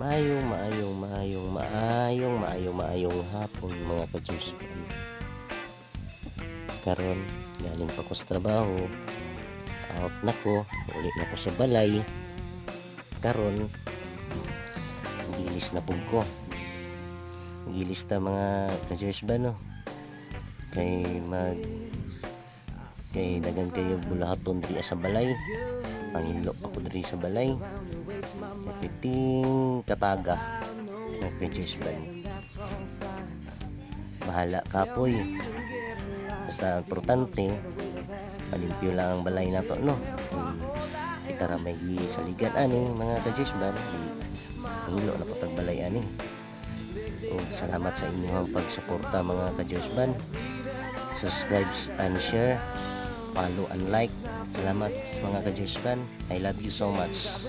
Maayong hapon mga ka-Diyos. Karon galing pa ko sa trabaho, out na ko, ulit na ko sa balay. Karon gilis na pug ko. Gilis ta mga ka-Diyos ba no? Kay dagan kayo bulahaton diri sa balay. Pangilo ako diri sa balay. Piting kataga ng ka-Diyos ba? Bahala kapoy. Basta importante palimpyo lang ang balay nato no. Kita ra may saligan ani mga ka-Diyos ba? Pangilo na patag balay ani. Salamat sa inyong pagsuporta mga ka-Diyos ban. Subscribe and share, follow and like. Salamat mga ka-Diyos ban. I love you so much.